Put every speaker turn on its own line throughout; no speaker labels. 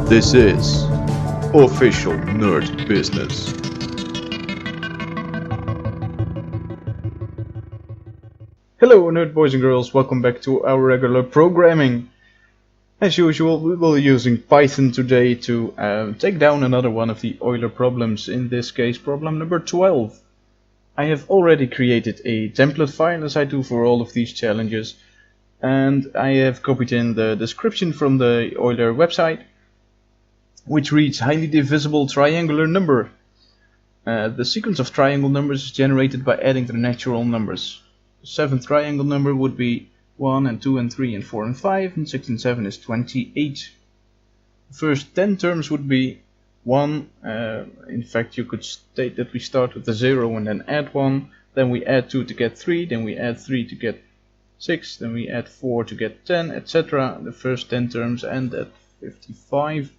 This is Official Nerd Business.
Hello nerd boys and girls, welcome back to our regular programming. As usual, we will be using Python today to take down another one of the Euler problems, in this case problem number 12. I have already created a template file, as I do for all of these challenges, and I have copied in the description from the Euler website, which reads highly divisible triangular number. The sequence of triangle numbers is generated by adding their natural numbers. The seventh triangle number would be 1 and 2 and 3 and 4 and 5, and 6 and 7 is 28. The first 10 terms would be 1. In fact, you could state that we start with the 0 and then add 1, then we add 2 to get 3, then we add 3 to get 6, then we add 4 to get 10, etc. The first 10 terms end at 55.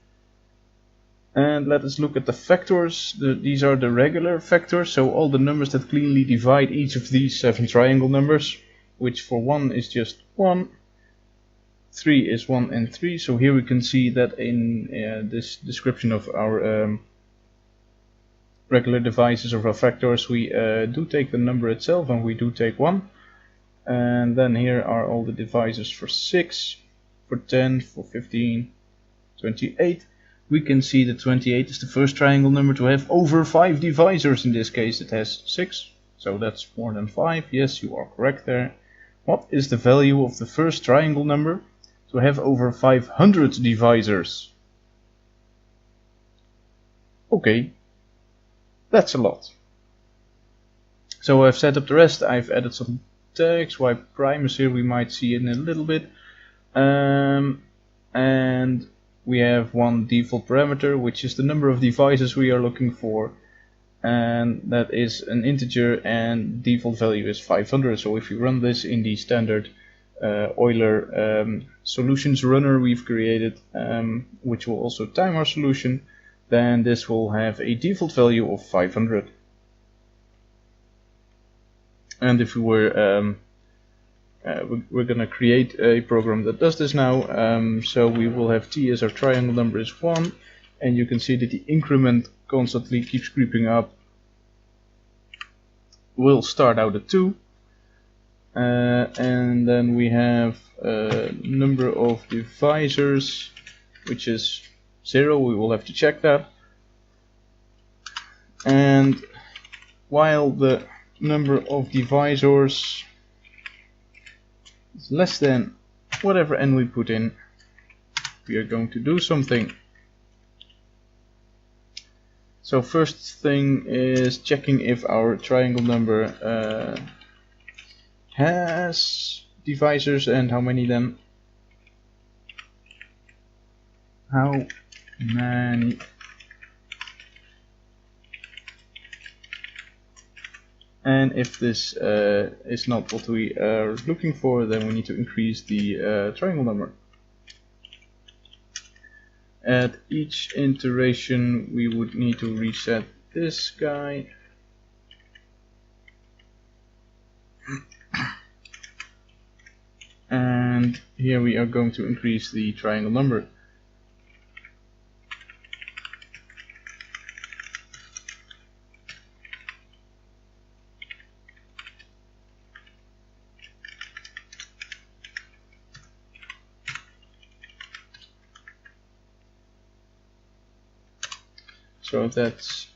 And let us look at the factors. These are the regular factors, so all the numbers that cleanly divide each of these 7 triangle numbers, which for 1 is just 1, 3 is 1 and 3. So here we can see that in this description of our regular divisors of our factors, we do take the number itself and we do take 1. And then here are all the divisors for 6, for 10, for 15, 28. We can see that 28 is the first triangle number to have over 5 divisors. In this case it has 6, so that's more than 5. Yes, you are correct there. What is the value of the first triangle number to have over 500 divisors? Okay, that's a lot. So I've set up the rest. I've added some tags. Y prime is here, we might see it in a little bit. And we have one default parameter, which is the number of divisors we are looking for, and that is an integer, and default value is 500. So if you run this in the standard Euler solutions runner we've created, which will also time our solution, then this will have a default value of 500. And if we were we're going to create a program that does this now, so we will have t as our triangle number is 1, and you can see that the increment constantly keeps creeping up. We'll start out at 2, and then we have number of divisors, which is 0. We will have to check that. And while the number of divisors is less than whatever n we put in, we are going to do something. So first thing is checking if our triangle number has divisors, and how many then. How many? And if this is not what we are looking for, then we need to increase the triangle number. At each iteration we would need to reset this guy. And here we are going to increase the triangle number. So that's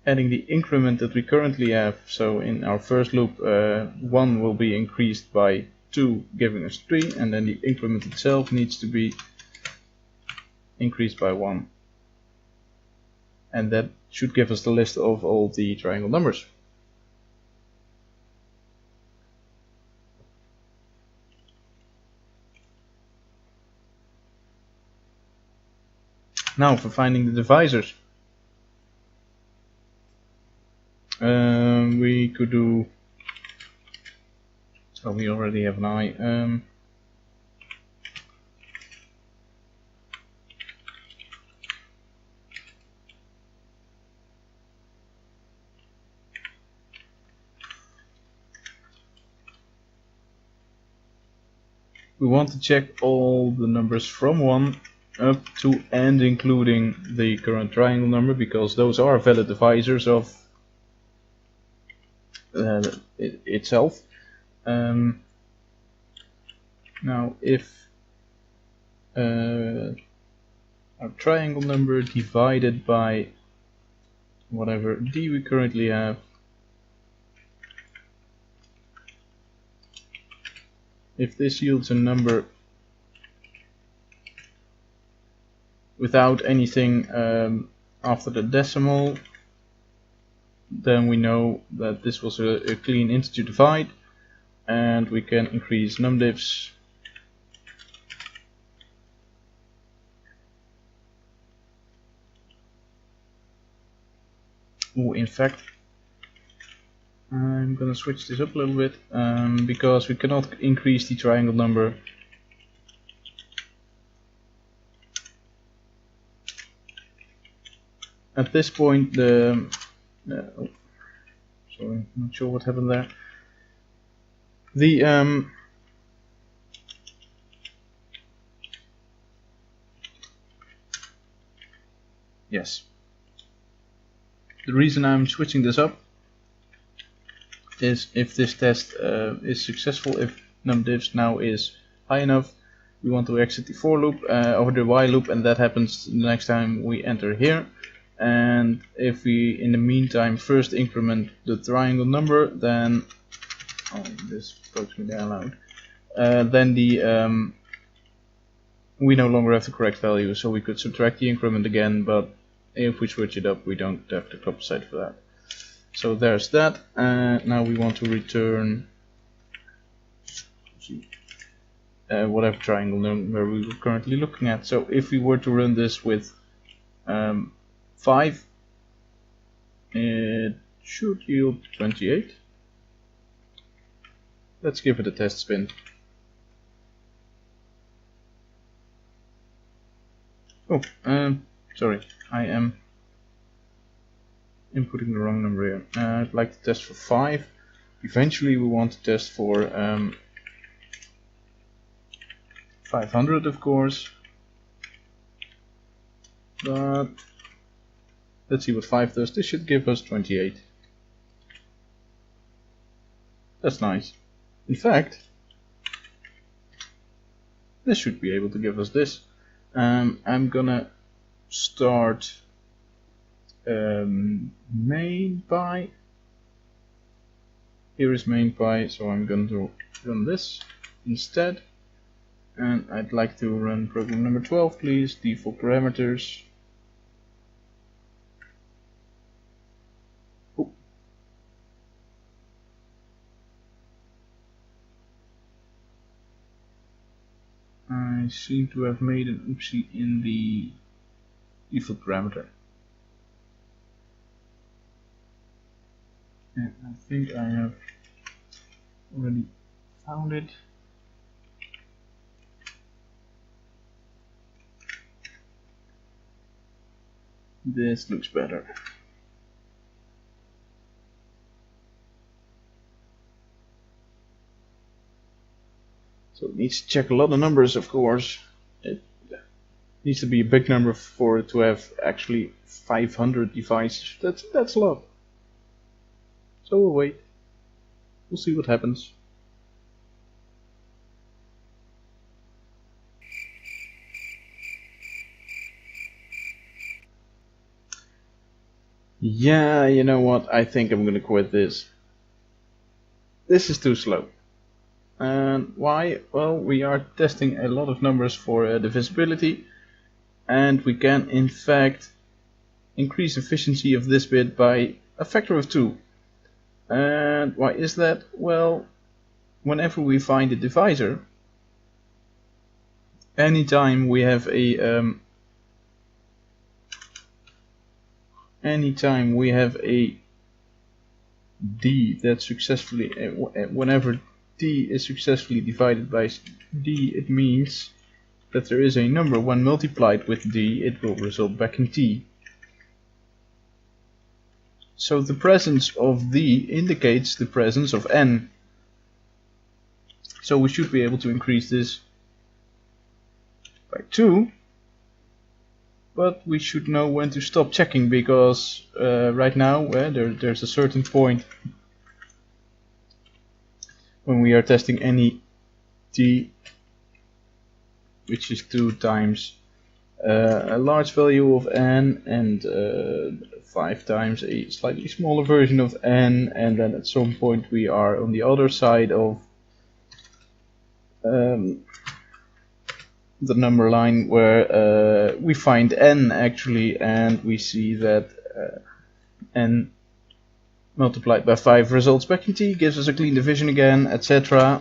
adding the increment that we currently have. So in our first loop, 1 will be increased by 2, giving us 3, and then the increment itself needs to be increased by 1. And that should give us the list of all the triangle numbers. Now for finding the divisors. We could do, so we already have an I. we want to check all the numbers from 1 up to and including the current triangle number, because those are valid divisors of itself. Now if our triangle number divided by whatever d we currently have, if this yields a number without anything after the decimal, then we know that this was a clean integer divide, and we can increase numdivs in fact, I'm gonna switch this up a little bit because we cannot increase the triangle number at this point. The oh, sorry, not sure what happened there. The yes. The reason I'm switching this up is if this test is successful, if numdivs now is high enough, we want to exit the for loop or the while loop, and that happens the next time we enter here. And if we in the meantime first increment the triangle number, then this pokes me down loud, then the we no longer have the correct value, so we could subtract the increment again, but if we switch it up, we don't have to compensate for that. So there's that. Now we want to return whatever triangle number we were currently looking at. So if we were to run this with 5, it should yield 28. Let's give it a test spin. Oh, sorry, I am inputting the wrong number here. I'd like to test for 5. Eventually we want to test for 500, of course. But let's see what 5 does. This should give us 28. That's nice. In fact, this should be able to give us this. I'm gonna start main.py. Here is main.py, so I'm going to run this instead. And I'd like to run program number 12, please. Default parameters. Oh. I seem to have made an oopsie in the default parameter. And I think I have already found it. This looks better. So it needs to check a lot of numbers, of course. It needs to be a big number for it to have actually 500 devices. That's a lot. So we'll wait. We'll see what happens. Yeah, you know what? I think I'm gonna quit this. This is too slow. And why? Well, we are testing a lot of numbers for divisibility, and we can in fact increase efficiency of this bit by a factor of 2. And why is that? Well, whenever we find a divisor, anytime we have a d that successfully, whenever d is successfully divided by d, it means that there is a number. When multiplied with d, it will result back in t. So the presence of d indicates the presence of n. So we should be able to increase this by 2. But we should know when to stop checking, because right now there's a certain point when we are testing any t, which is 2 times a large value of n and 5 times a slightly smaller version of n, and then at some point we are on the other side of the number line where we find n actually, and we see that n multiplied by 5 results back in t, gives us a clean division again, etc.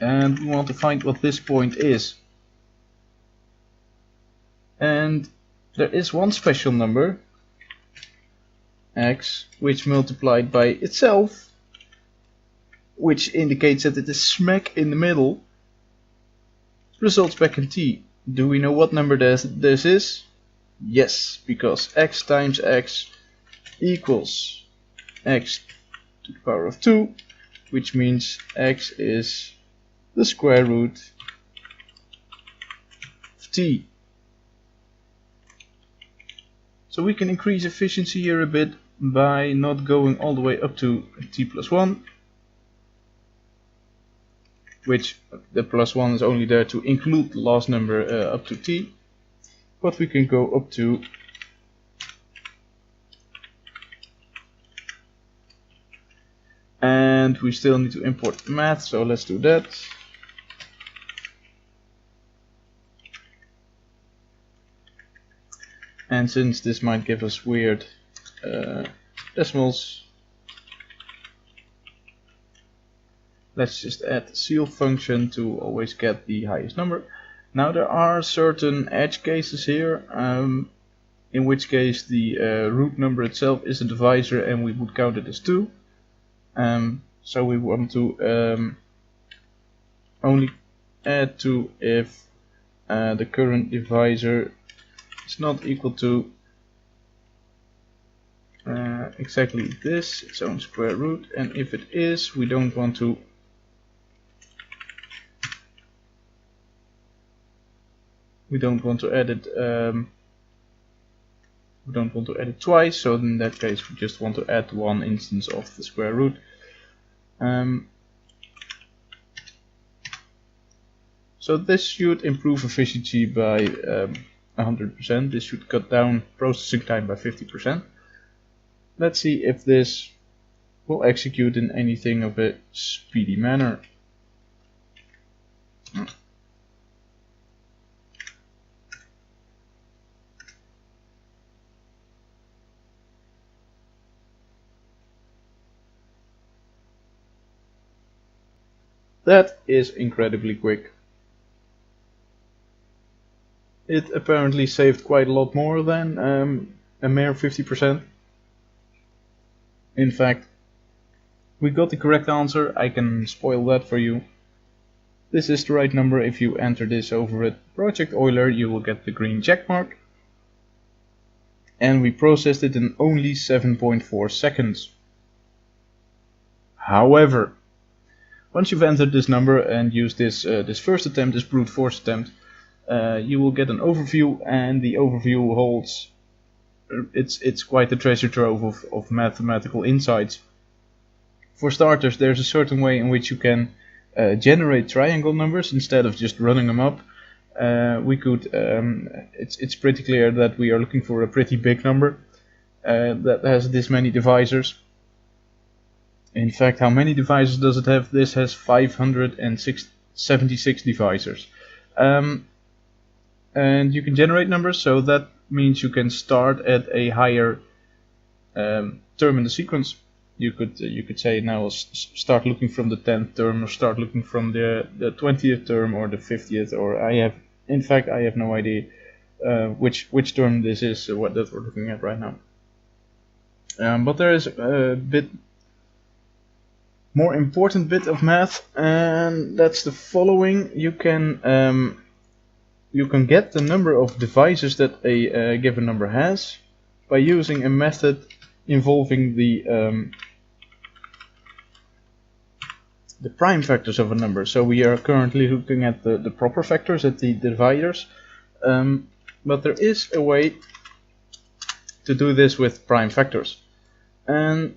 And we want to find what this point is. And there is one special number, x, which multiplied by itself, which indicates that it is smack in the middle, results back in t. Do we know what number this is? Yes, because x times x equals x to the power of 2, which means x is the square root of t. So we can increase efficiency here a bit by not going all the way up to t plus 1, which the plus 1 is only there to include the last number up to t, but we can go up to and we still need to import math, so let's do that. And since this might give us weird decimals, let's just add the ceil function to always get the highest number. Now there are certain edge cases here, in which case the root number itself is a divisor and we would count it as 2. So we want to only add 2 if the current divisor is not equal to exactly this, its own square root, and if it is, we don't want to add it twice, so in that case we just want to add one instance of the square root. So this should improve efficiency by 100%. This should cut down processing time by 50%. Let's see if this will execute in anything of a speedy manner. That is incredibly quick. It apparently saved quite a lot more than a mere 50%. In fact, we got the correct answer. I can spoil that for you. This is the right number. If you enter this over at Project Euler, you will get the green check mark. And we processed it in only 7.4 seconds. However, once you've entered this number and used this first attempt, this brute force attempt, you will get an overview, and the overview holds it's quite a treasure trove of mathematical insights. For starters, there's a certain way in which you can generate triangle numbers instead of just running them up. We could it's pretty clear that we are looking for a pretty big number that has this many divisors. In fact, how many divisors does it have? This has 576 divisors. And you can generate numbers, so that means you can start at a higher term in the sequence. You could say now start looking from the 10th term, or start looking from the 20th term, or the 50th, or I have no idea which term this is that we're looking at right now. But there is a bit more important bit of math, and that's the following. You can get the number of divisors that a given number has by using a method involving the the prime factors of a number. So we are currently looking at the proper factors, at the dividers, but there is a way to do this with prime factors. And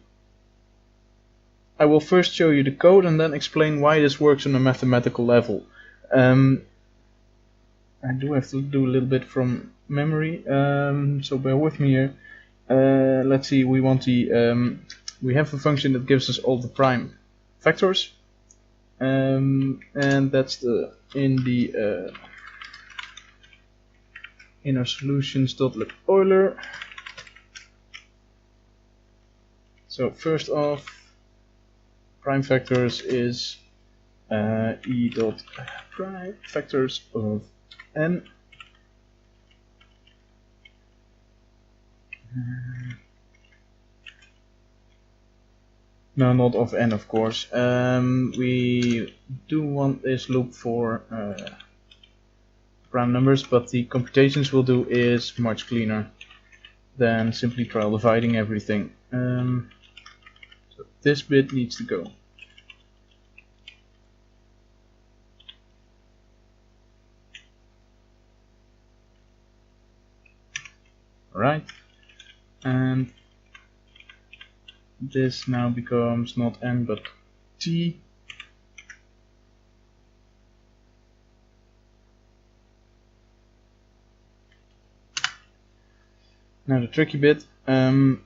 I will first show you the code and then explain why this works on a mathematical level. I do have to do a little bit from memory, so bear with me here. Let's see, we want the we have a function that gives us all the prime factors, and that's in our solutions.look Euler. So first off, prime factors is e dot prime factors of n. No, not of n, of course. We do want this loop for prime numbers, but the computations we'll do is much cleaner than simply trial dividing everything. So this bit needs to go. Alright, and this now becomes not n but t. Now the tricky bit, every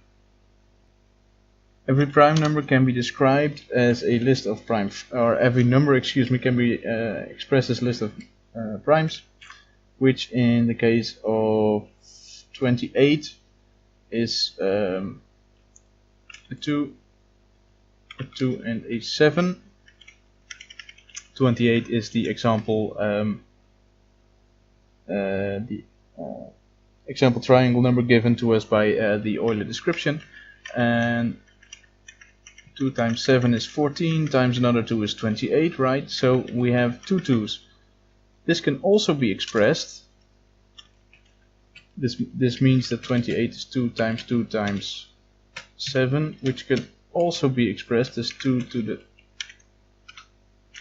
prime number can be described as a list of primes, or every number, excuse me, can be expressed as a list of primes, which in the case of 28 is a 2, and a 7. 28 is the example example triangle number given to us by the Euler description, and 2 times 7 is 14, times another 2 is 28, right? So we have two 2's. This can also be expressed. This means that 28 is 2 times 7, which can also be expressed as 2 to the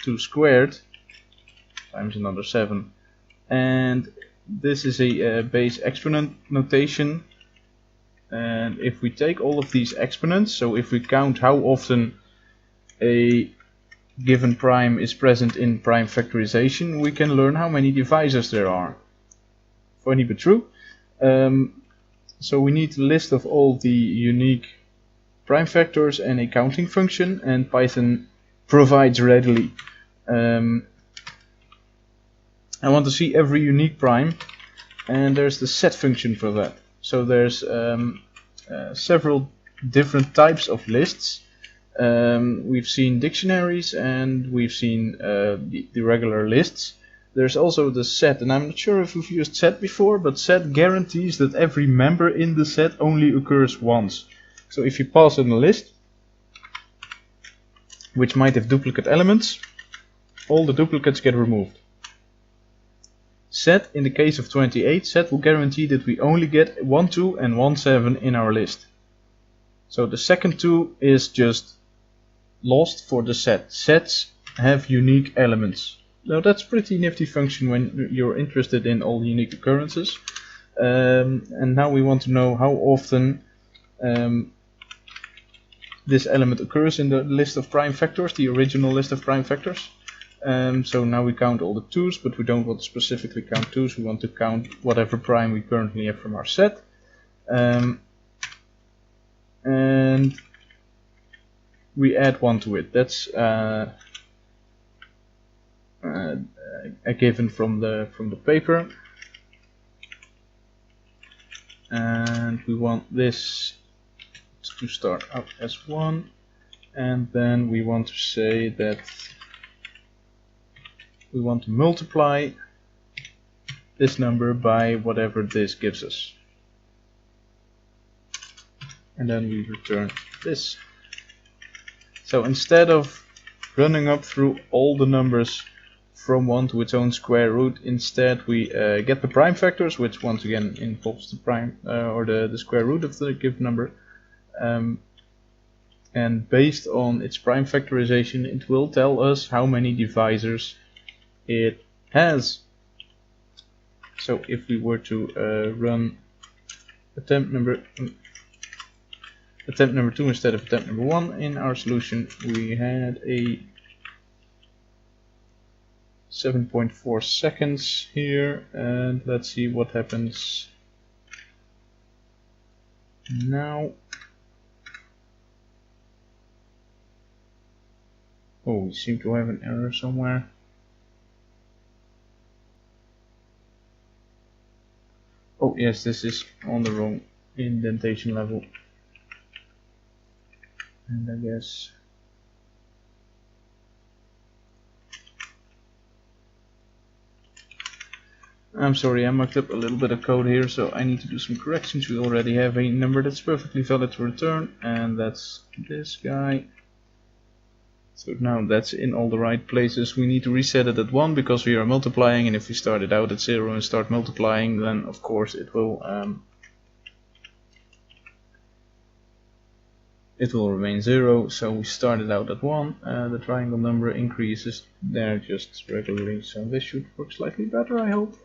2 squared times another 7. And this is a base exponent notation. And if we take all of these exponents, so if we count how often a given prime is present in prime factorization, we can learn how many divisors there are. Funny but true. So we need a list of all the unique prime factors and a counting function, and Python provides readily. I want to see every unique prime, and there's the set function for that. So there's several different types of lists. We've seen dictionaries and we've seen the regular lists. There's also the set, and I'm not sure if we've used set before, but set guarantees that every member in the set only occurs once. So if you pass in a list, which might have duplicate elements, all the duplicates get removed. Set, in the case of 28, set will guarantee that we only get 1 2 and 1 7 in our list. So the second 2 is just lost for the set. Sets have unique elements. Now that's a pretty nifty function when you're interested in all unique occurrences. And now we want to know how often this element occurs in the list of prime factors, the original list of prime factors. So now we count all the 2's, but we don't want to specifically count 2's, we want to count whatever prime we currently have from our set. And we add 1 to it. That's a given from the paper, and we want this to start out as 1, and then we want to say that we want to multiply this number by whatever this gives us, and then we return this. So instead of running up through all the numbers from 1 to its own square root, instead we get the prime factors, which once again involves the prime or the square root of the given number, and based on its prime factorization it will tell us how many divisors it has. So if we were to run attempt number 2 instead of attempt number 1 in our solution, we had a 7.4 seconds here, and let's see what happens now. Oh, we seem to have an error somewhere. Oh yes, this is on the wrong indentation level. And I guess I'm sorry, I mucked up a little bit of code here, so I need to do some corrections. We already have a number that's perfectly valid to return, and that's this guy. So now that's in all the right places. We need to reset it at 1 because we are multiplying, and if we start it out at 0 and start multiplying, then of course it will remain 0. So we started out at 1. The triangle number increases there just regularly, so this should work slightly better, I hope.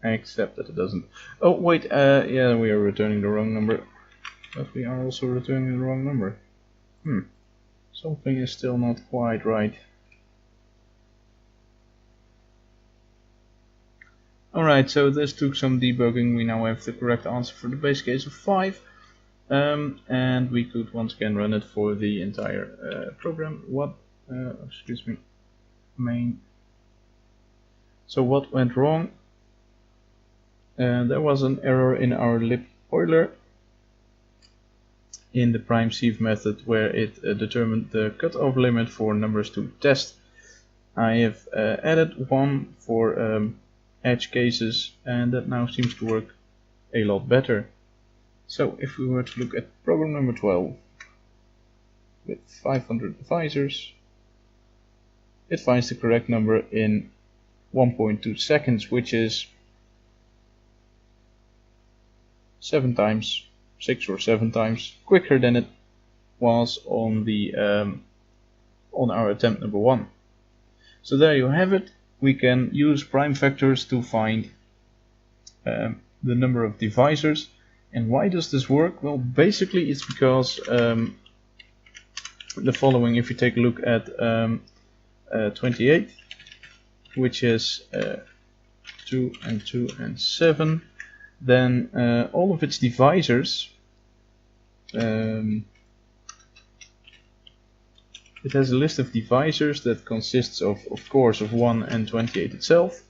Except that it doesn't. Oh wait, yeah, we are returning the wrong number, but we are also returning the wrong number. Something is still not quite right. Alright, so this took some debugging. We now have the correct answer for the base case of 5, and we could once again run it for the entire program. Excuse me, main. So what went wrong? There was an error in our lib Euler in the prime sieve method where it determined the cutoff limit for numbers to test. I have added one for edge cases, and that now seems to work a lot better. So if we were to look at problem number 12 with 500 divisors, it finds the correct number in 1.2 seconds, which is 6 or 7 times quicker than it was on the on our attempt number 1. So there you have it. We can use prime factors to find the number of divisors. And why does this work? Well, basically it's because the following. If you take a look at 28, which is 2 and 2 and 7, then all of its divisors, it has a list of divisors that consists of course of 1 and 28 itself,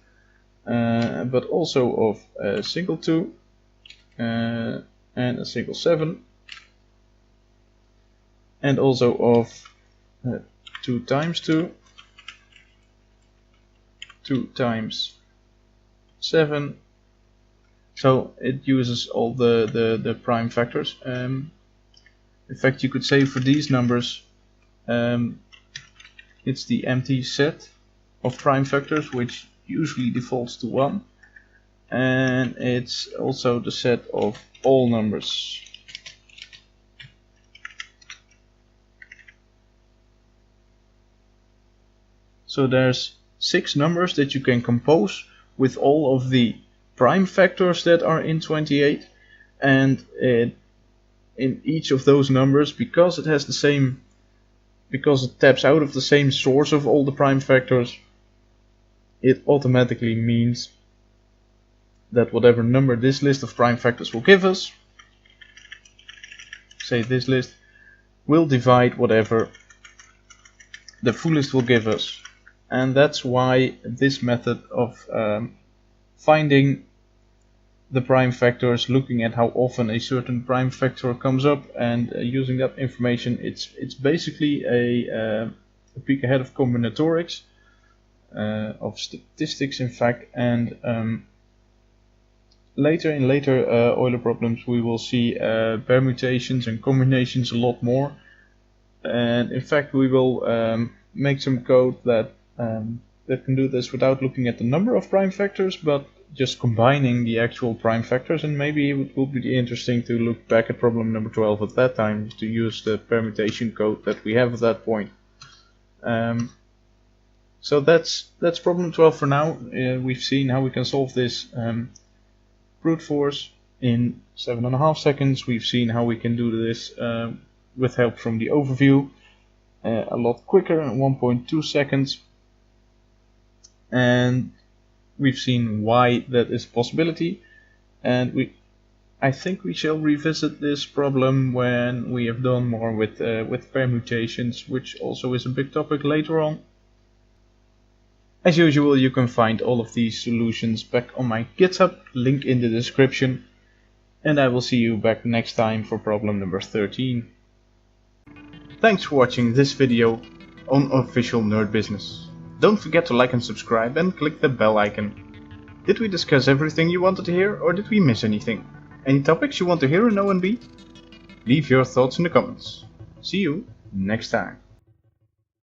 but also of a single 2 and a single 7, and also of 2 times 2, 2 times 7. So it uses all the prime factors. In fact, you could say for these numbers it's the empty set of prime factors, which usually defaults to 1, and it's also the set of all numbers. So there's 6 numbers that you can compose with all of the prime factors that are in 28, and in each of those numbers, because it has the same, because it taps out of the same source of all the prime factors, it automatically means that whatever number this list of prime factors will give us, say this list, will divide whatever the full list will give us. And that's why this method of finding the prime factors, looking at how often a certain prime factor comes up, and using that information, it's basically a peek ahead of combinatorics, of statistics in fact, and later in Euler problems we will see permutations and combinations a lot more, and in fact we will make some code that that can do this without looking at the number of prime factors, but just combining the actual prime factors, and maybe it will be interesting to look back at problem number 12 at that time to use the permutation code that we have at that point. So that's problem 12 for now. We've seen how we can solve this brute force in 7.5 seconds. We've seen how we can do this with help from the overview a lot quicker, in 1.2 seconds. And we've seen why that is a possibility, and I think we shall revisit this problem when we have done more with permutations, which also is a big topic later on. As usual, you can find all of these solutions back on my GitHub, link in the description, and I will see you back next time for problem number 13. Thanks for watching this video on Official Nerd Business. Don't forget to like and subscribe and click the bell icon. Did we discuss everything you wanted to hear, or did we miss anything? Any topics you want to hear in O&B? Leave your thoughts in the comments. See you next time.